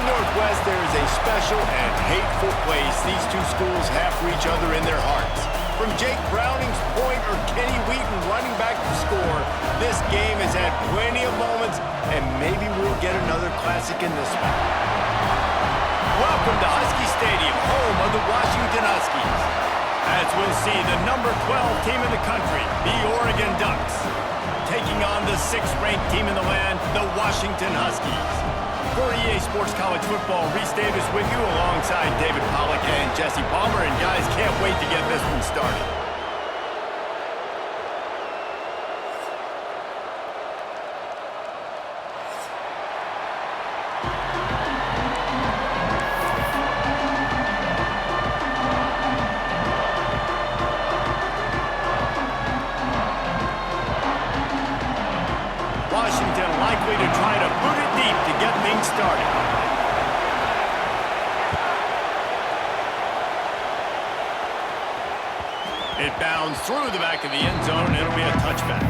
Northwest, there is a special and hateful place these two schools have for each other in their hearts. From Jake Browning's point or Kenny Wheaton running back to score, this game has had plenty of moments, and maybe we'll get another classic in this one. Welcome to Husky Stadium, home of the Washington Huskies. As we'll see, the number 12 team in the country, the Oregon Ducks, taking on the 6th-ranked team in the land, the Washington Huskies. For EA Sports College Football, Reese Davis with you alongside David Pollack and Jesse Palmer. And guys, can't wait to get this one started. Washington likely to try to boot it deep to get things started. It bounds through the back of the end zone, and it'll be a touchback.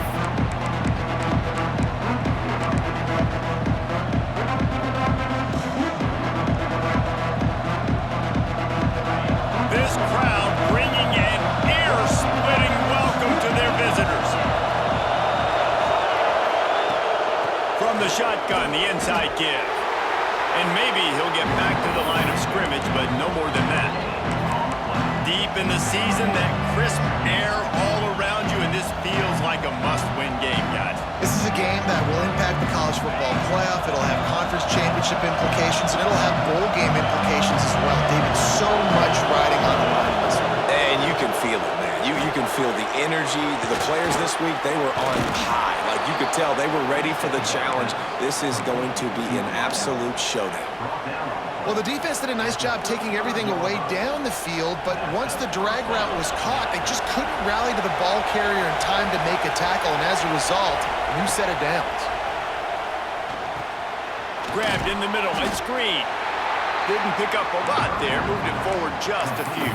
This crowd bringing an ear-splitting welcome to their visitors. From the shotgun, the inside give. And maybe he'll get back to the line of scrimmage, but no more than that. Deep in the season, that crisp air all around you, and this feels like a must-win game, guys. This is a game that will impact the college football playoff. It'll have conference championship implications, and it'll have bowl game implications as well. David, so much riding on the line. And you can feel it, man. You can feel the energy. The players this week, they were on high. Like you could tell, they were ready for the challenge. This is going to be an absolute showdown. Well, the defense did a nice job taking everything away down the field, but once the drag route was caught, they just couldn't rally to the ball carrier in time to make a tackle, and as a result, a new set of downs. Grabbed in the middle and screen. Didn't pick up a lot there, moved it forward just a few.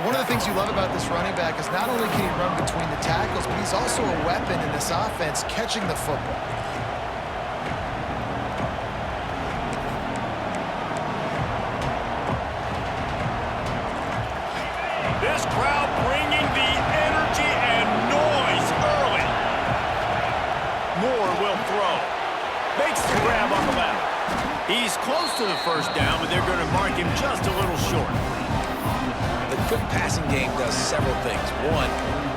One of the things you love about this running back is not only can he run between the tackles, but he's also a weapon in this offense catching the football. This crowd bringing the energy and noise early. Moore will throw. Makes the grab on the left. He's close to the first down, but they're going to mark him just a little short. The quick passing game does several things. One,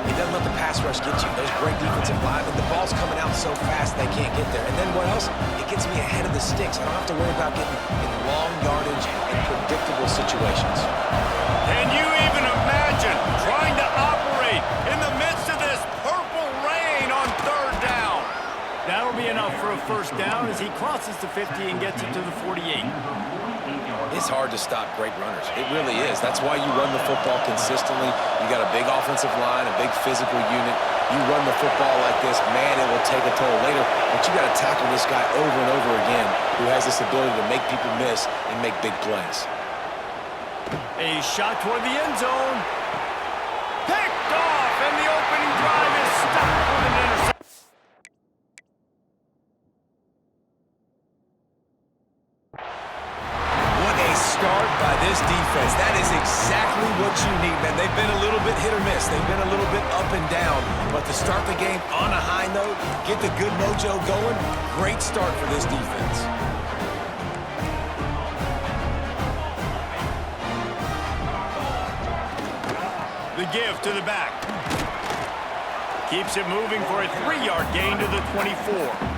it doesn't let the pass rush get you. Those great defensive linemen, the ball's coming out so fast they can't get there. And then what else? It gets me ahead of the sticks. I don't have to worry about getting in long yardage and predictable situations. Can you even imagine trying to operate in the midst of this purple rain on 3rd down? That'll be enough for a first down as he crosses the 50 and gets it to the 48. It's hard to stop great runners. It really is. That's why you run the football consistently. You got a big offensive line, a big physical unit. You run the football like this, man, it will take a toll later. But you got to tackle this guy over and over again who has this ability to make people miss and make big plays. A shot toward the end zone. Picked off, and the opening drive is stopped with an interception. Start by this defense. That is exactly what you need, man. They've been a little bit hit or miss. They've been a little bit up and down. But to start the game on a high note, get the good mojo going, great start for this defense. The give to the back. Keeps it moving for a 3-yard gain to the 24.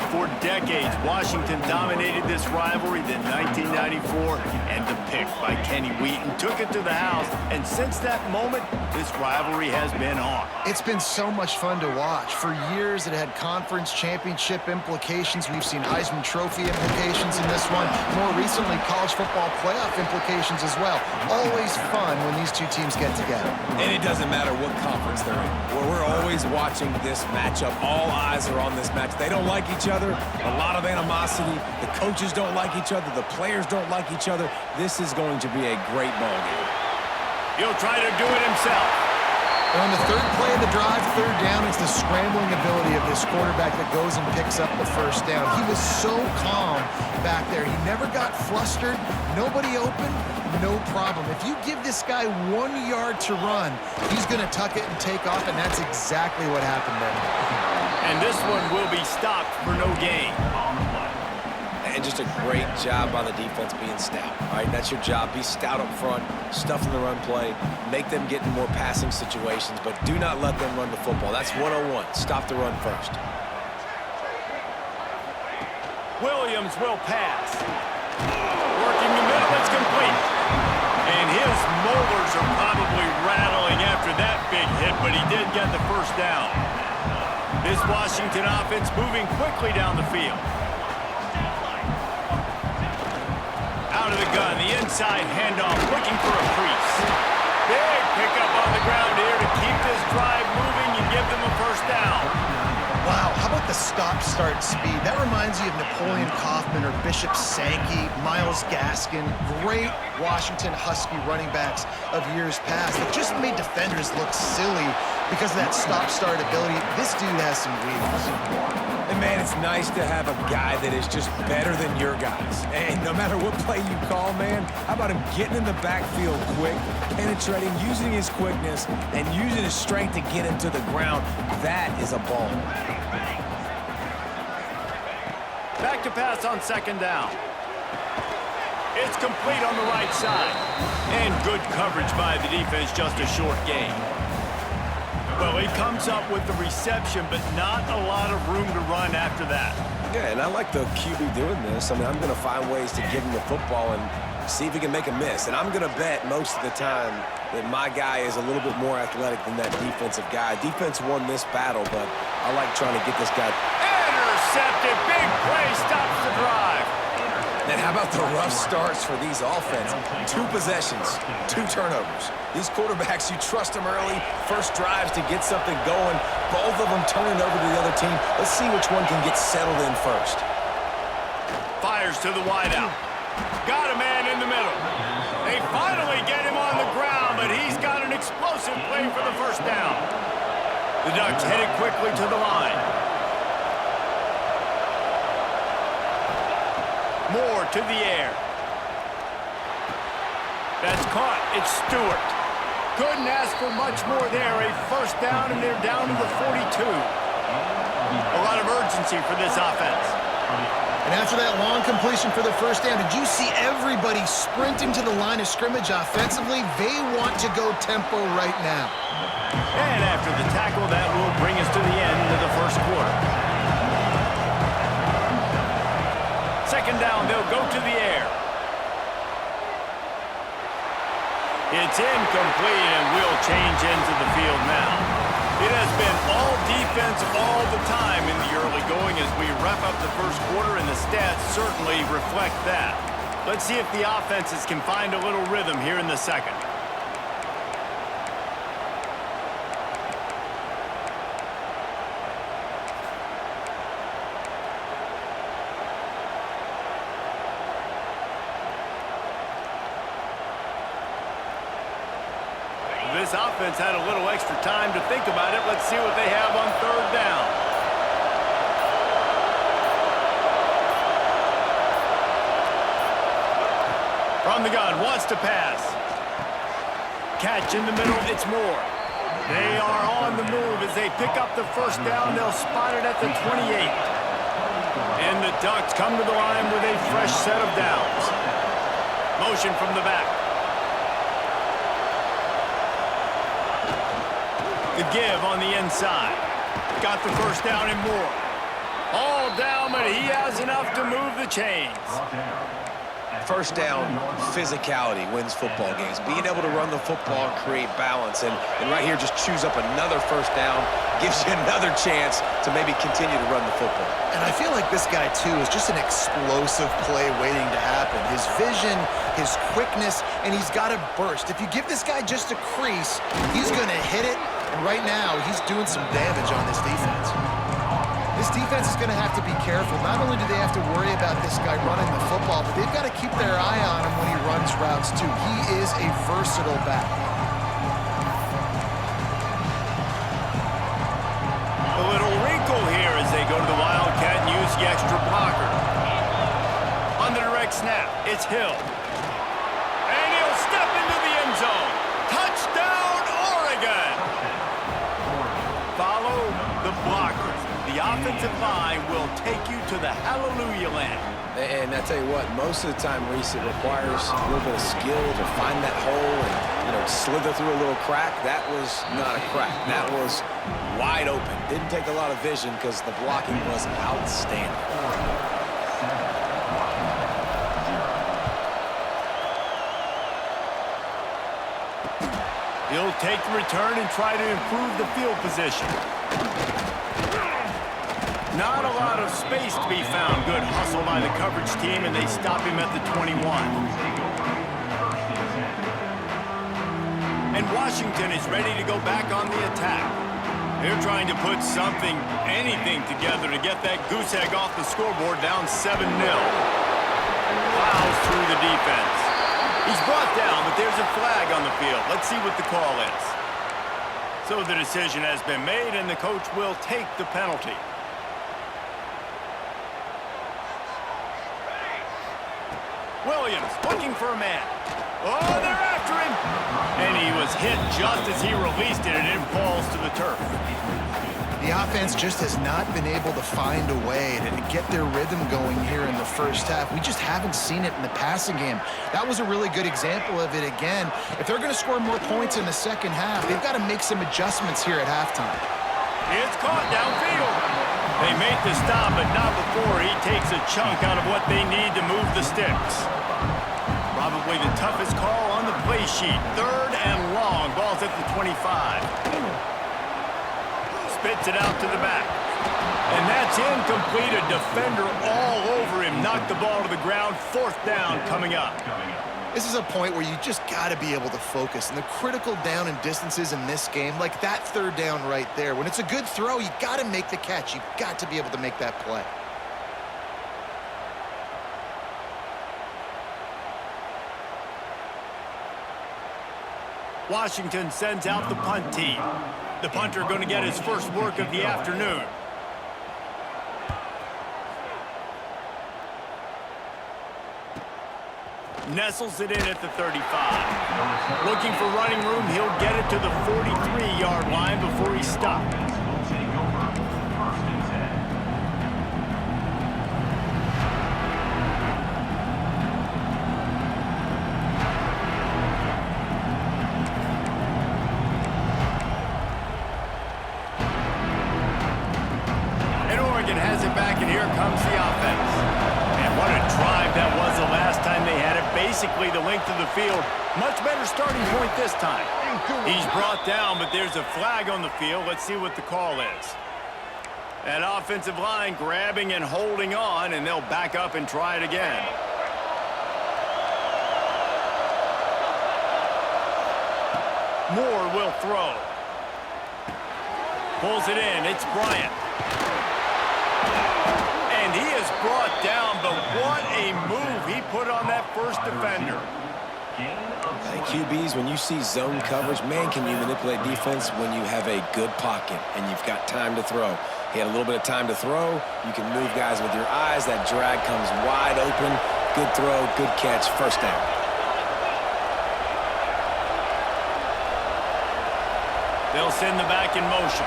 For decades, Washington dominated this rivalry. Then 1994, and the pick by Kenny Wheaton took it to the house. And since that moment, this rivalry has been on. It's been so much fun to watch. For years, it had conference championship implications. We've seen Heisman Trophy implications in this one. More recently, college football playoff implications as well. Always fun when these two teams get together. And it doesn't matter what conference they're in. We're always watching this matchup. All eyes are on this match. They don't like each other. A lot of animosity. The coaches don't like each other. The players don't like each other. This is going to be a great ball game. He'll try to do it himself. And on the third play of the drive, third down, it's the scrambling ability of this quarterback that goes and picks up the first down. He was so calm back there. He never got flustered. Nobody open, no problem. If you give this guy 1 yard to run, he's going to tuck it and take off, and that's exactly what happened there. And this one will be stopped for no gain. And just a great job by the defense being stout. All right, that's your job. Be stout up front, stuff in the run play, make them get in more passing situations, but do not let them run the football. That's 101. Stop the run first. Williams will pass. Working the middle, it's complete. And his molars are probably rattling after that big hit, but he did get the first down. This Washington offense moving quickly down the field. Out of the gun, the inside handoff, looking for a crease. Big pickup on the ground here to keep this drive moving and give them a first down. Wow, how about the stop-start speed? That reminds you of Napoleon Kaufman or Bishop Sankey, Myles Gaskin, great Washington Husky running backs of years past that just made defenders look silly because of that stop-start ability. This dude has some wheels. And, man, it's nice to have a guy that is just better than your guys. And no matter what play you call, man, how about him getting in the backfield quick, penetrating, using his quickness, and using his strength to get him to the ground. That is a ball. Back to pass on second down. It's complete on the right side. And good coverage by the defense, just a short gain. Well, he comes up with the reception, but not a lot of room to run after that. Yeah, and I like the QB doing this. I mean, I'm going to find ways to give him the football and see if he can make a miss. And I'm going to bet most of the time that my guy is a little bit more athletic than that defensive guy. Defense won this battle, but I like trying to get this guy. Intercepted. Big play stops the drive. And how about the rough starts for these offenses? 2 possessions, 2 turnovers. These quarterbacks, you trust them early, first drives to get something going. Both of them turning over to the other team. Let's see which one can get settled in first. Fires to the wideout. Got a man in the middle. They finally get him on the ground, but he's got an explosive play for the first down. The Ducks headed quickly to the line. Moore to the air. That's caught. It's Stewart. Couldn't ask for much more there. A first down, and they're down to the 42. A lot of urgency for this offense. And after that long completion for the first down, did you see everybody sprinting to the line of scrimmage offensively? They want to go tempo right now. And after the tackle, that will bring us to the end of the first quarter. Second down, they'll go to the air. It's incomplete, and we'll change into the field now. It has been all defense all the time in the early going as we wrap up the first quarter, and the stats certainly reflect that. Let's see if the offenses can find a little rhythm here in the second. This offense had a little extra time to think about it. Let's see what they have on third down. From the gun, wants to pass. Catch in the middle, it's Moore. They are on the move as they pick up the first down. They'll spot it at the 28. And the Ducks come to the line with a fresh set of downs. Motion from the back. The give on the inside. Got the first down and more. All down, but he has enough to move the chains. First down, physicality wins football games. Being able to run the football and create balance. And right here, just choose up another first down. Gives you another chance to maybe continue to run the football. And I feel like this guy, too, is just an explosive play waiting to happen. His vision, his quickness, and he's got a burst. If you give this guy just a crease, he's going to hit it. And right now, he's doing some damage on this defense. This defense is going to have to be careful. Not only do they have to worry about this guy running the football, but they've got to keep their eye on him when he runs routes, too. He is a versatile back. It's Hill. And he'll step into the end zone. Touchdown, Oregon! Follow the blockers. The offensive line will take you to the hallelujah land. And I tell you what, most of the time, Reese, it requires a little bit of skill to find that hole and, slither through a little crack. That was not a crack. That was wide open. Didn't take a lot of vision because the blocking was outstanding. He'll take the return and try to improve the field position. Not a lot of space to be found. Good hustle by the coverage team, and they stop him at the 21. And Washington is ready to go back on the attack. They're trying to put something, anything together to get that goose egg off the scoreboard, down 7-0. Plows through the defense. He's brought down, but there's a flag on the field. Let's see what the call is. So the decision has been made, and the coach will take the penalty. Williams looking for a man. Oh, they're after him. And he was hit just as he released it, and it falls to the turf. The offense just has not been able to find a way to get their rhythm going here in the first half. We just haven't seen it in the passing game. That was a really good example of it again. If they're going to score more points in the second half, they've got to make some adjustments here at halftime. It's caught downfield. They make the stop, but not before he takes a chunk out of what they need to move the sticks. Probably the toughest call on the play sheet. 3rd and long. Ball's at the 25. Spits it out to the back. And that's incomplete. A defender all over him. Knocked the ball to the ground. 4th down coming up. This is a point where you just got to be able to focus. And the critical down and distances in this game, like that 3rd down right there, when it's a good throw, you got to make the catch. You got to be able to make that play. Washington sends out the punt team. The punter going to get his first work of the afternoon. Nestles it in at the 35. Looking for running room, he'll get it to the 43-yard line before he's stopped. And Oregon has it back, and here comes the offense. And what a drive that was the last time they had it. Basically the length of the field. Much better starting point this time. He's brought down, but there's a flag on the field. Let's see what the call is. That offensive line grabbing and holding on, and they'll back up and try it again. Moore will throw. Pulls it in. It's Bryant. And he is brought down, but what a move he put on that first defender. Hey, QBs, when you see zone coverage, man, can you manipulate defense when you have a good pocket and you've got time to throw. He had a little bit of time to throw. You can move guys with your eyes. That drag comes wide open. Good throw, good catch, 1st down. They'll send the back in motion.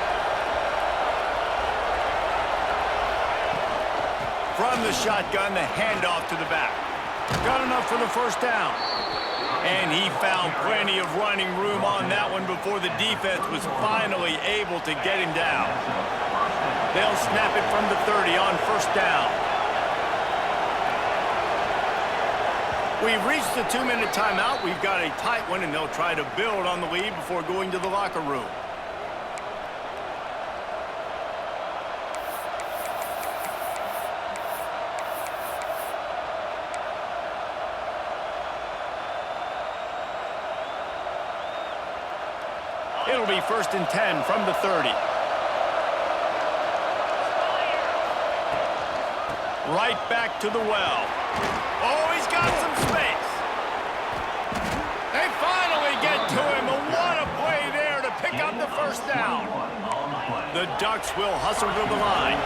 From the shotgun, the handoff to the back. Got enough for the 1st down. And he found plenty of running room on that one before the defense was finally able to get him down. They'll snap it from the 30 on 1st down. We've reached the 2-minute timeout. We've got a tight one, and they'll try to build on the lead before going to the locker room. It'll be 1st and 10 from the 30. Right back to the well. Oh, he's got some space. They finally get to him. But what a play there to pick up the 1st down. The Ducks will hustle to the line.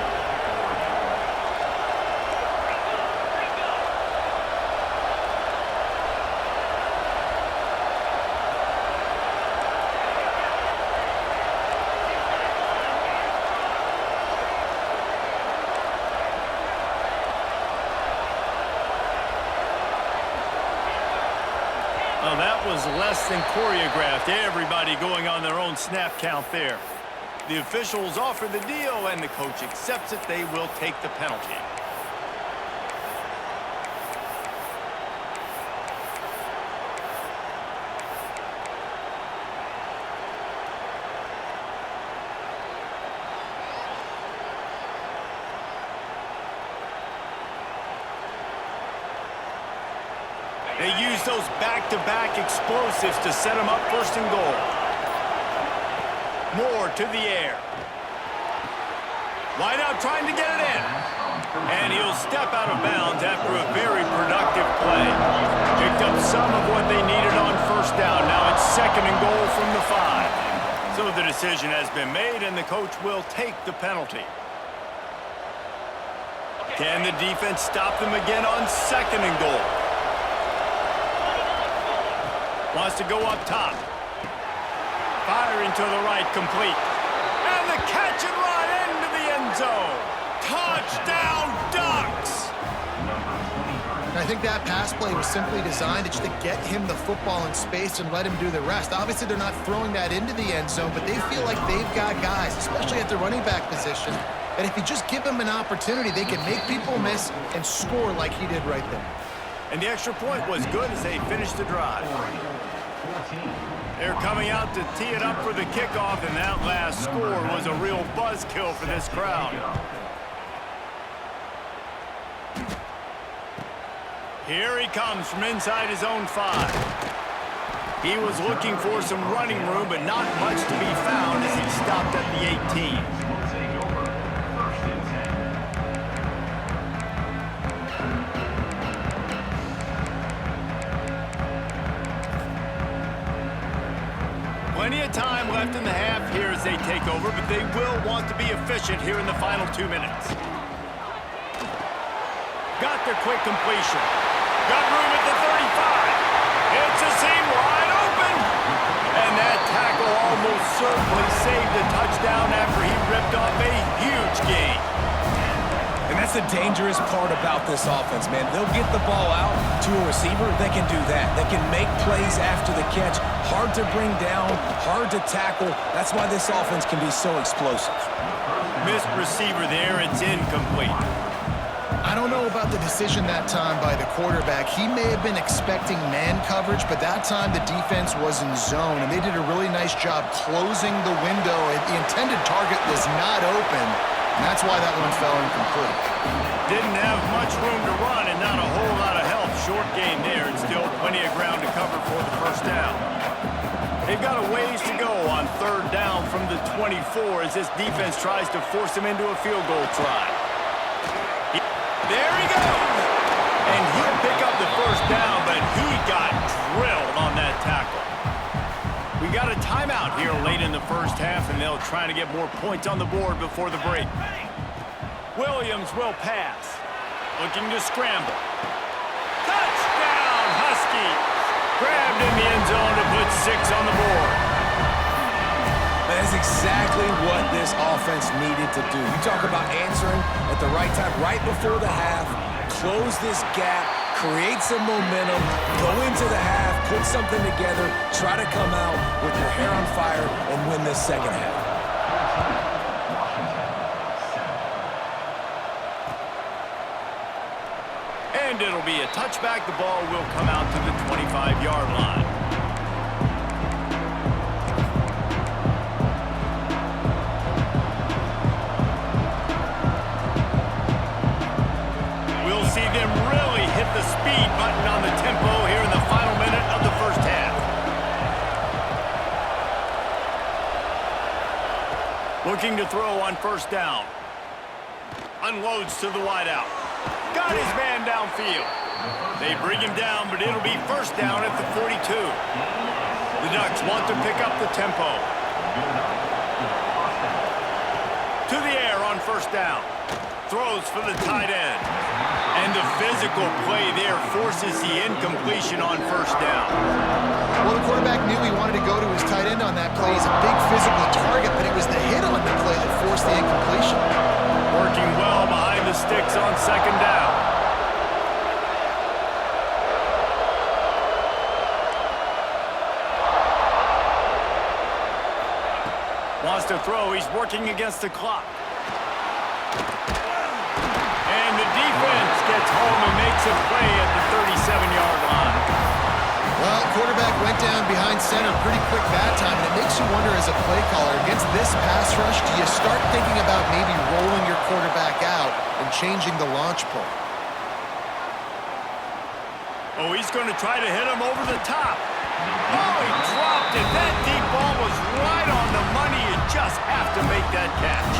That was less than choreographed. Everybody going on their own snap count there. The officials offer the deal, and the coach accepts it. They will take the penalty. They use those back-to-back explosives to set them up first and goal. Moore to the air. Wide out trying to get it in. And he'll step out of bounds after a very productive play. Picked up some of what they needed on first down. Now it's second and goal from the 5. So the decision has been made, and the coach will take the penalty. Can the defense stop them again on second and goal? Wants to go up top. Firing to the right, complete. And the catch and run into the end zone. Touchdown, Ducks! I think that pass play was simply designed just to get him the football in space and let him do the rest. Obviously, they're not throwing that into the end zone, but they feel like they've got guys, especially at the running back position, that if you just give them an opportunity, they can make people miss and score like he did right there. And the extra point was good as they finished the drive. They're coming out to tee it up for the kickoff, and that last score was a real buzzkill for this crowd. Here he comes from inside his own 5. He was looking for some running room, but not much to be found as he stopped at the 18. Plenty of time left in the half here as they take over, but they will want to be efficient here in the final 2 minutes. Got the quick completion. Got room at the 35. It's a seam wide open. And that tackle almost certainly saved a touchdown after he ripped off a huge gain. And that's the dangerous part about this offense, man. They'll get the ball out to a receiver. They can do that. They can make plays after the catch. Hard to bring down, hard to tackle. That's why this offense can be so explosive. Missed receiver there. It's incomplete. I don't know about the decision that time by the quarterback. He may have been expecting man coverage, but that time the defense was in zone, and they did a really nice job closing the window. The intended target was not open. And that's why that one fell incomplete. Didn't have much room to run and not a whole lot of help. Short gain there and still plenty of ground to cover for the first down. They've got a ways to go on third down from the 24 as this defense tries to force him into a field goal try. There he goes! And he'll pick up the first down, but he got drilled on that tackle. We got a timeout here late in the first half, and they'll try to get more points on the board before the break. Williams will pass. Looking to scramble. Touchdown, Huskies! Grabbed in the end zone to put 6 on the board. That is exactly what this offense needed to do. You talk about answering at the right time, right before the half, close this gap, create some momentum, go into the half, put something together, try to come out with your hair on fire and win this second half. And it'll be a touchback. The ball will come out to the 25-yard line. We'll see them really hit the speed button on the tempo here in the final minute of the first half. Looking to throw on first down. Unloads to the wideout. Got his man downfield. They bring him down, but it'll be first down at the 42. The Ducks want to pick up the tempo. To the air on first down. Throws for the tight end. And the physical play there forces the incompletion on first down. Well, the quarterback knew he wanted to go to his tight end on that play. He's a big physical target, but it was the hit on the play that forced the incompletion. Working well behind the sticks on second down. has to throw. He's working against the clock. And the defense gets home and makes a play at the 37-yard line. Well, quarterback went down behind center pretty quick that time, and it makes you wonder as a play caller, against this pass rush, do you start thinking about maybe rolling your quarterback out and changing the launch point? Oh, he's going to try to hit him over the top. Oh, he dropped it. That deep ball was right on the money. You just have to make that catch.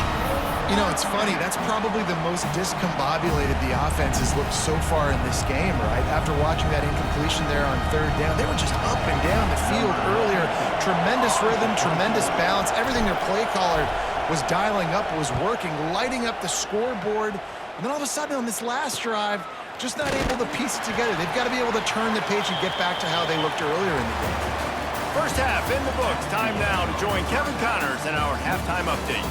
You know, it's funny. That's probably the most discombobulated the offense has looked so far in this game, right? After watching that incompletion there on third down, they were just up and down the field earlier. Tremendous rhythm, tremendous balance. Everything their play caller was dialing up was working, lighting up the scoreboard. And then all of a sudden on this last drive, just not able to piece it together. They've got to be able to turn the page and get back to how they looked earlier in the game. First half in the books. Time now to join Kevin Connors in our halftime update.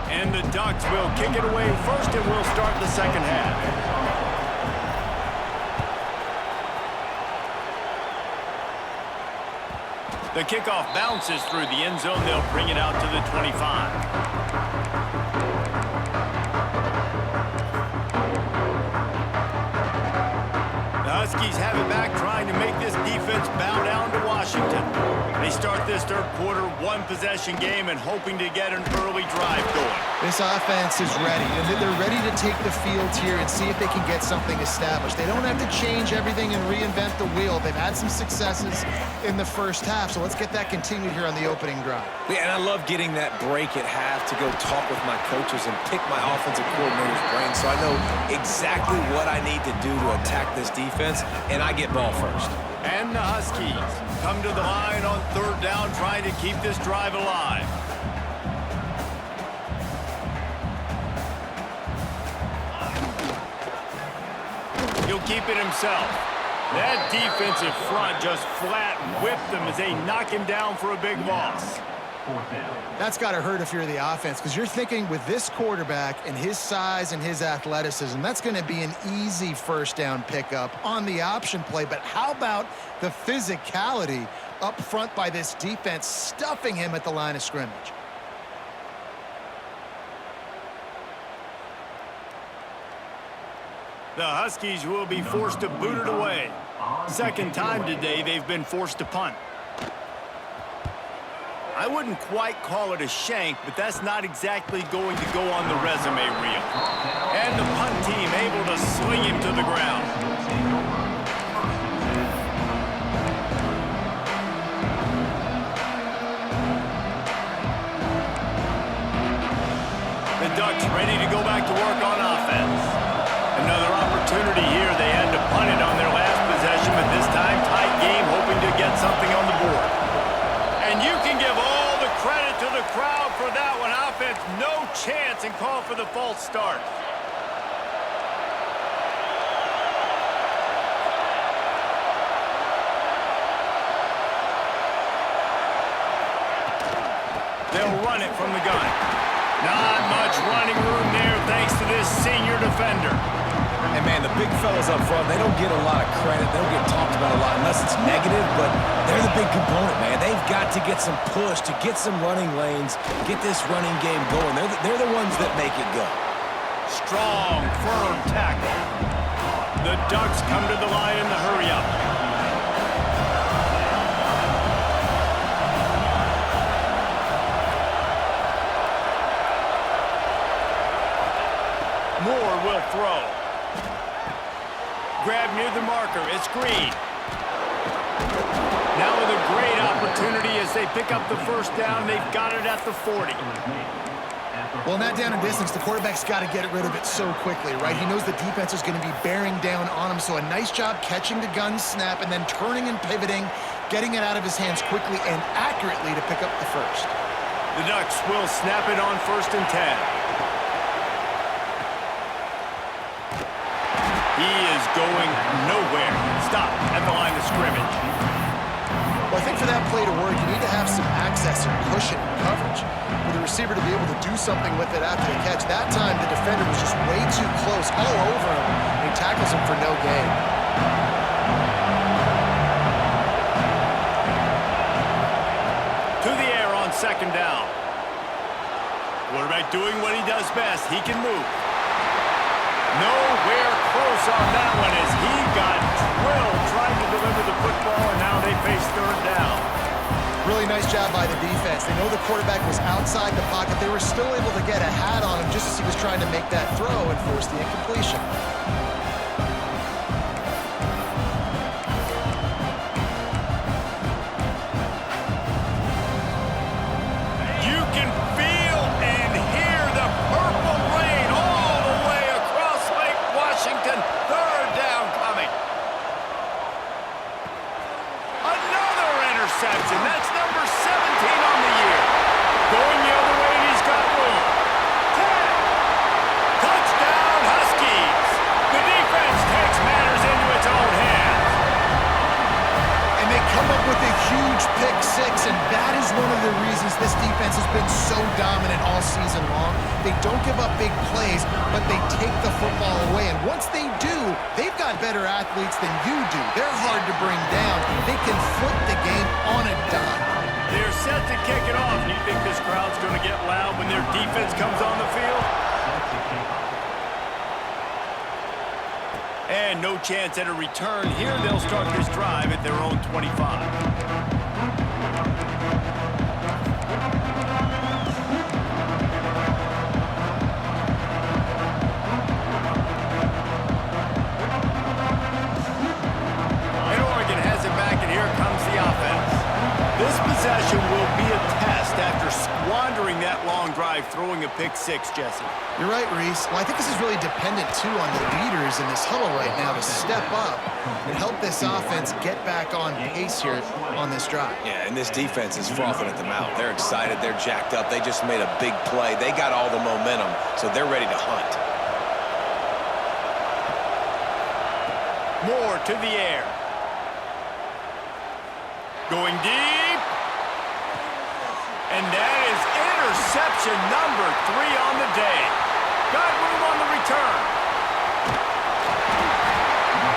And the Ducks will kick it away first, and we'll start the second half. The kickoff bounces through the end zone. They'll bring it out to the 25. The Huskies have it back, trying to make this defense bow down to Washington. They start this third quarter one-possession game and hoping to get an early drive going. This offense is ready. They're ready to take the field here and see if they can get something established. They don't have to change everything and reinvent the wheel. They've had some successes in the first half, so let's get that continued here on the opening drive. Yeah, and I love getting that break at half to go talk with my coaches and pick my offensive coordinator's brain so I know exactly what I need to do to attack this defense, and I get ball first. And the Huskies come to the line on third down, trying to keep this drive alive. He'll keep it himself. That defensive front just flat whipped them as they knock him down for a big loss. That's got to hurt if you're the offense, because you're thinking with this quarterback and his size and his athleticism, that's going to be an easy first down pickup on the option play. But how about the physicality up front by this defense, stuffing him at the line of scrimmage? The Huskies will be forced to boot it away. Second time today they've been forced to punt. I wouldn't quite call it a shank, but that's not exactly going to go on the resume reel. And the punt team able to sling him to the ground. The Ducks ready to go back to work on offense. Another opportunity here. They had to punt it on their last possession, but this time tight game, hoping to get something on the board. And you can give all the credit to the crowd for that one. Offense, no chance, and call for the false start. They'll run it from the gun. Not much running room there thanks to this senior defender. And, man, the big fellas up front, they don't get a lot of credit. They don't get talked about a lot unless it's negative, but they're the big component, man. They've got to get some push, to get some running lanes, get this running game going. They're the ones that make it go. Strong, firm tackle. The Ducks come to the line in the hurry-up. Moore will throw. Grab near the marker. It's Green. Now with a great opportunity as they pick up the first down. They've got it at the 40. Well, not down in distance, the quarterback's got to get rid of it so quickly, right? He knows the defense is going to be bearing down on him, so a nice job catching the gun snap and then turning and pivoting, getting it out of his hands quickly and accurately to pick up the first. The Ducks will snap it on 1st and 10. He is going nowhere. Stop at the line of scrimmage. Well, I think for that play to work, you need to have some access and cushion and coverage for the receiver to be able to do something with it after the catch. That time, the defender was just way too close, all over him, and he tackles him for no gain. second down. Quarterback doing what he does best. He can move. Nowhere close on that one as he got drilled trying to deliver the football, and now they face third down. Really nice job by the defense. They know the quarterback was outside the pocket. They were still able to get a hat on him just as he was trying to make that throw and force the incompletion. You can feel and hear the purple rain all the way across Lake Washington. Third down coming. Another interception. That's number 17 on the year. Going the other way, and he's got room. 10. Touchdown, Huskies. The defense takes matters into its own hands. And they come up with a huge pick six, and that is one of the reasons this defense has been so dominant all season long. They don't give up big plays, but they take the football away. And once they do, they've got better athletes than you do. They're hard to bring down. They can flip the game on a dime. They're set to kick it off. Do you think this crowd's going to get loud when their defense comes on the field? And no chance at a return here. They'll start this drive at their own 25. This possession will be a test after squandering that long drive, throwing a pick six, Jesse. You're right, Reese. Well, I think this is really dependent, too, on the leaders in this huddle right now to step up and help this offense get back on pace here on this drive. Yeah, and this defense is frothing at the mouth. They're excited. They're jacked up. They just made a big play. They got all the momentum, so they're ready to hunt. Moore to the air. Going deep. And that is interception number 3 on the day. Got room on the return.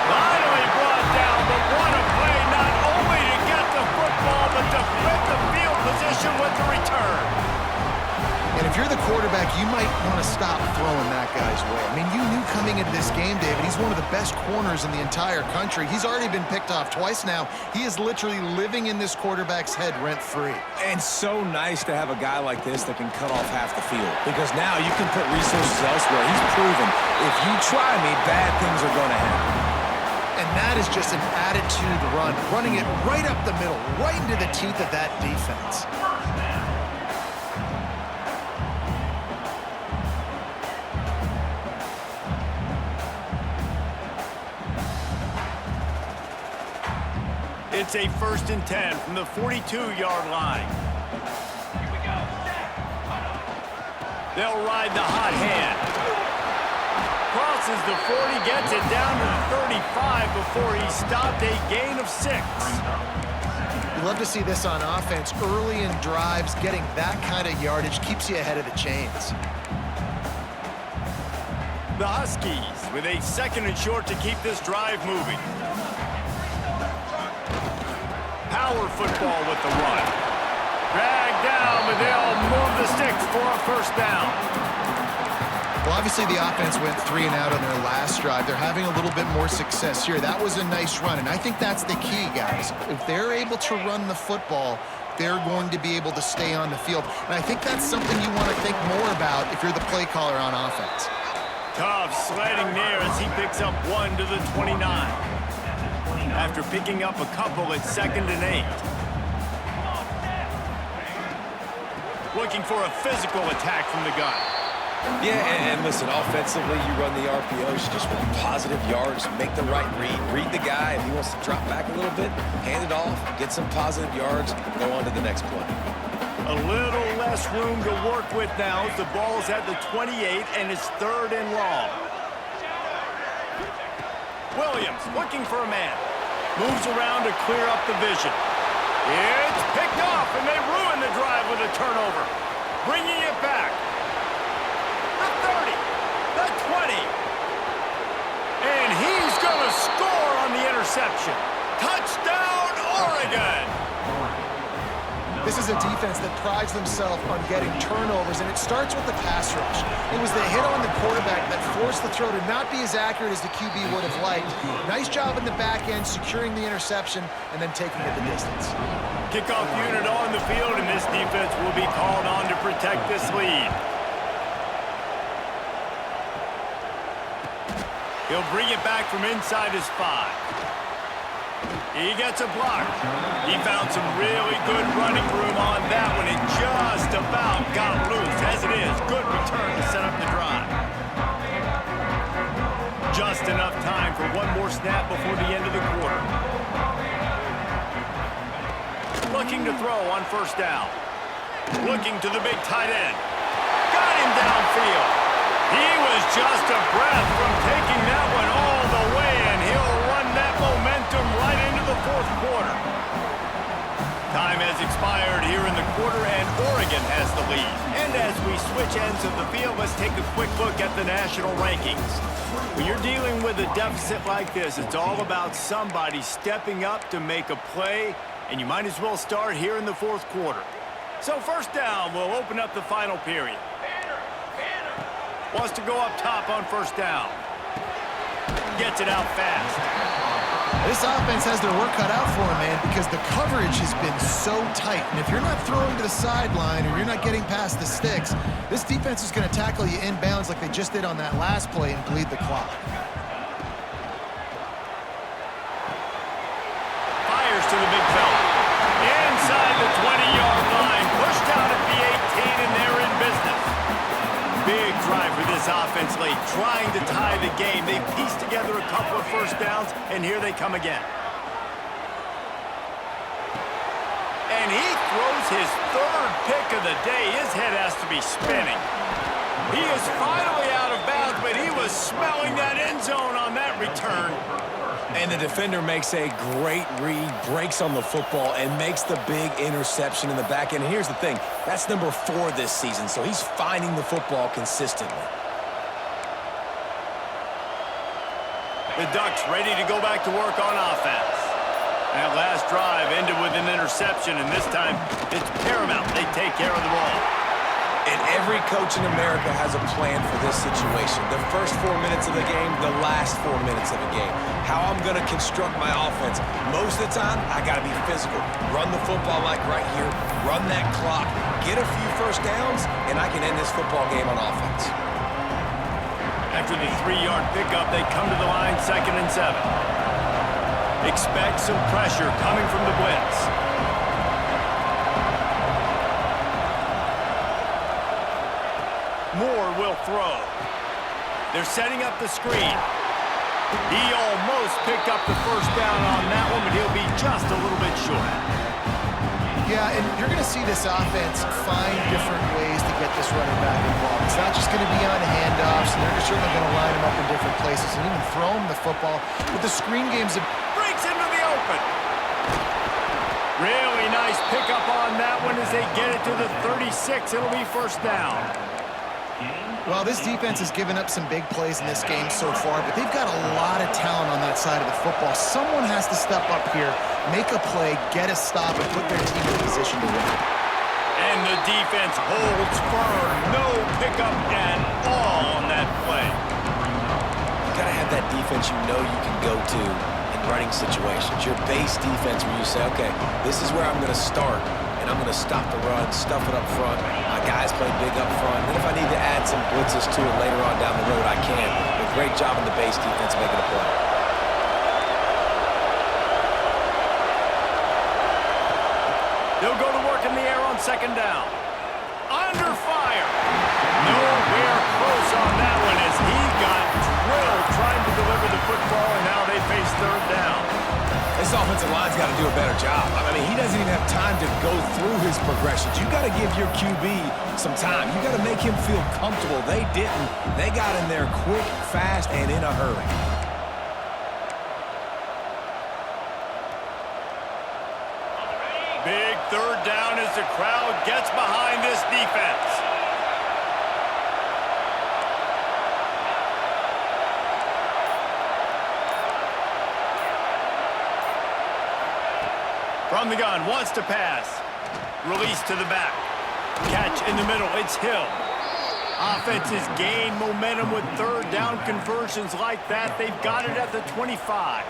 Finally brought down, but what a play, not only to get the football, but to flip the field position with the return. And if you're the quarterback, you might want to stop throwing that guy's way. I mean, you knew coming into this game, David, he's one of the best corners in the entire country. He's already been picked off twice now. He is literally living in this quarterback's head rent-free. And so nice to have a guy like this that can cut off half the field. Because now you can put resources elsewhere. He's proven, if you try me, bad things are going to happen. And that is just an attitude run, running it right up the middle, right into the teeth of that defense. It's a 1st and 10 from the 42-yard line. Here we go. They'll ride the hot hand. Crosses the 40, gets it down to the 35 before he stopped, a gain of 6. You love to see this on offense. Early in drives, getting that kind of yardage keeps you ahead of the chains. The Huskies with a 2nd and short to keep this drive moving. Power football with the run. Dragged down, but they'll move the sticks for a 1st down. Well, obviously the offense went 3 and out on their last drive. They're having a little bit more success here. That was a nice run, and I think that's the key, guys. If they're able to run the football, they're going to be able to stay on the field. And I think that's something you want to think more about if you're the play caller on offense. Tough sledding there as he picks up 1 to the 29. After picking up a couple at 2nd and 8. Looking for a physical attack from the gun. Yeah, and listen, offensively, you run the RPOs, you just want positive yards, make the right read the guy. If he wants to drop back a little bit, hand it off, get some positive yards, go on to the next play. A little less room to work with now as the ball's at the 28 and it's 3rd and long. Williams looking for a man. Moves around to clear up the vision. It's picked off, and they ruin the drive with a turnover. Bringing it back. The 30, the 20. And he's going to score on the interception. Touchdown, Oregon. This is a defense that prides themselves on getting turnovers, and it starts with the pass rush. It was the hit on the quarterback that forced the throw to not be as accurate as the QB would have liked. Nice job in the back end, securing the interception, and then taking it the distance. Kickoff unit on the field, and this defense will be called on to protect this lead. He'll bring it back from inside his 5. He gets a block. He found some really good running room on that one. It just about got loose. As it is, good return to set up the drive. Just enough time for one more snap before the end of the quarter. Looking to throw on first down. Looking to the big tight end. Got him downfield. He was just a breath from taking that one all the way, and he'll run that momentum right into the fourth quarter. Time has expired here in the quarter, and Oregon has the lead. And as we switch ends of the field, let's take a quick look at the national rankings. When you're dealing with a deficit like this, it's all about somebody stepping up to make a play, and you might as well start here in the fourth quarter. So first down will open up the final period. Wants to go up top on first down. Gets it out fast. This offense has their work cut out for them, man, because the coverage has been so tight. And if you're not throwing to the sideline or you're not getting past the sticks, this defense is going to tackle you inbounds like they just did on that last play and bleed the clock. Fires to the big fella. Inside the 20-yard line. Pushed out at the 18, and they're in business. Big drive for this offense late, trying to tie the game. They pieced together a couple of first downs, and here they come again. And he throws his third pick of the day. His head has to be spinning. He is finally out of bounds, but he was smelling that end zone on that return. And the defender makes a great read, breaks on the football, and makes the big interception in the back end. And here's the thing, that's number 4 this season, so he's finding the football consistently. The Ducks ready to go back to work on offense. That last drive ended with an interception, and this time it's paramount they take care of the ball. And every coach in America has a plan for this situation. The first 4 minutes of the game, the last 4 minutes of the game. How I'm going to construct my offense. Most of the time, I got to be physical. Run the football like right here. Run that clock. Get a few first downs, and I can end this football game on offense. After the 3-yard pickup, they come to the line 2nd and 7. Expect some pressure coming from the blitz. Moore will throw. They're setting up the screen. He almost picked up the first down on that one, but he'll be just a little bit short. Yeah, and you're going to see this offense find different ways to get this running back involved. It's not just going to be on handoffs, and they're certainly going to line him up in different places and even throw him the football. But the screen game's breaks into the open. Really nice pickup on that one as they get it to the 36. It'll be first down. Well, this defense has given up some big plays in this game so far, but they've got a lot of talent on that side of the football. Someone has to step up here, make a play, get a stop, and put their team in a position to win. And the defense holds firm. No pickup at all on that play. You got to have that defense you know you can go to in running situations. Your base defense where you say, okay, this is where I'm going to start. And I'm going to stop the run, stuff it up front. My guys play big up front. And if I need to add some blitzes to it later on down the road, I can. But great job in the base defense making a play. They'll go to work in the air on 2nd down. Under fire. Nowhere close on that one as he got drilled trying to deliver the football, and now they face 3rd down. This offensive line's got to do a better job. I mean, he doesn't even have time to go through his progressions. You got to give your QB some time. You got to make him feel comfortable. They didn't. They got in there quick, fast, and in a hurry. Big 3rd down as the crowd gets behind this defense. From the gun, wants to pass. Release to the back. Catch in the middle. It's Hill. Offense has gained momentum with third down conversions like that. They've got it at the 25.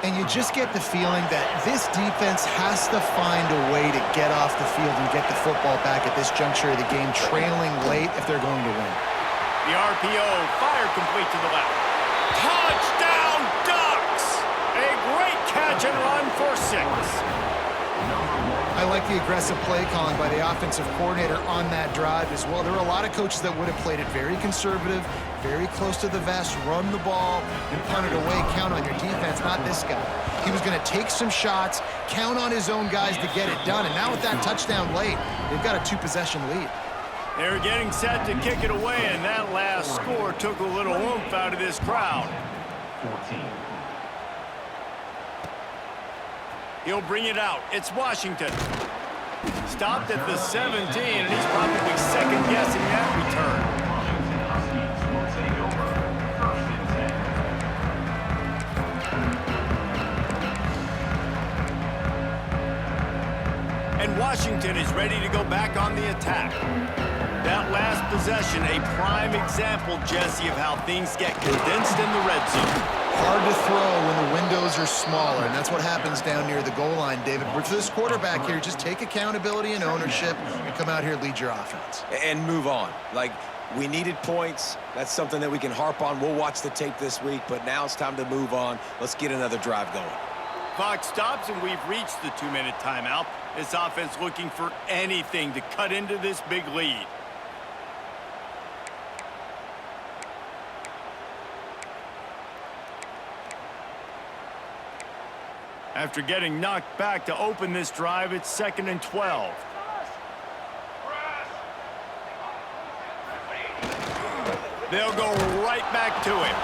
And you just get the feeling that this defense has to find a way to get off the field and get the football back at this juncture of the game, trailing late if they're going to win. The RPO, fire complete to the left. Touchdown, Ducks! A great catch and run for 6. I like the aggressive play calling by the offensive coordinator on that drive as well. There are a lot of coaches that would have played it very conservative, very close to the vest, run the ball, and punt it away. Count on your defense, not this guy. He was going to take some shots, count on his own guys to get it done. And now with that touchdown late, they've got a 2-possession lead. They're getting set to kick it away, and that last score took a little oomph out of this crowd. 14. He'll bring it out. It's Washington. Stopped at the 17, and he's probably second-guessing that return. And Washington is ready to go back on the attack. That last possession, a prime example, Jesse, of how things get condensed in the red zone. Hard to throw when the windows are smaller, and that's what happens down near the goal line, David. But for this quarterback here, just take accountability and ownership and come out here and lead your offense. And move on. Like, we needed points. That's something that we can harp on. We'll watch the tape this week, but now it's time to move on. Let's get another drive going. Clock stops, and we've reached the 2-minute timeout. This offense looking for anything to cut into this big lead. After getting knocked back to open this drive, it's 2nd and 12. They'll go right back to him.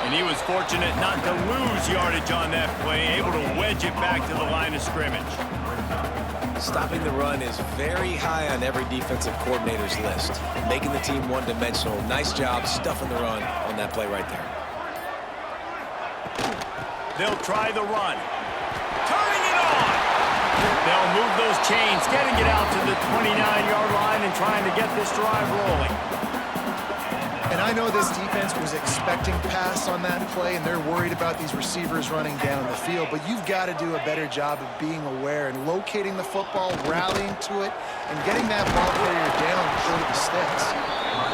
And he was fortunate not to lose yardage on that play, able to wedge it back to the line of scrimmage. Stopping the run is very high on every defensive coordinator's list. Making the team one-dimensional. Nice job stuffing the run on that play right there. They'll try the run. Turning it on! They'll move those chains, getting it out to the 29-yard line and trying to get this drive rolling. And I know this defense was expecting pass on that play, and they're worried about these receivers running down the field, but you've got to do a better job of being aware and locating the football, rallying to it, and getting that ball carrier down short of the sticks.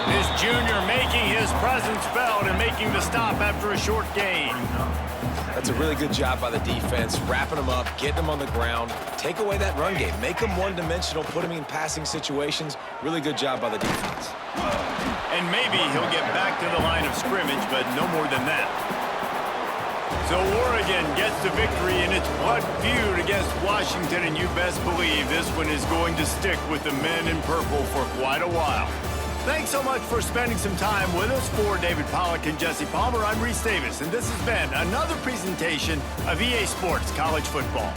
This junior making his presence felt and making the stop after a short gain. That's a really good job by the defense, wrapping them up, getting them on the ground, take away that run game, make them one-dimensional, put them in passing situations. Really good job by the defense. And maybe he'll get back to the line of scrimmage, but no more than that. So Oregon gets the victory in its blood feud against Washington, and you best believe this one is going to stick with the men in purple for quite a while. Thanks so much for spending some time with us. For David Pollack and Jesse Palmer, I'm Reese Davis, and this has been another presentation of EA Sports College Football.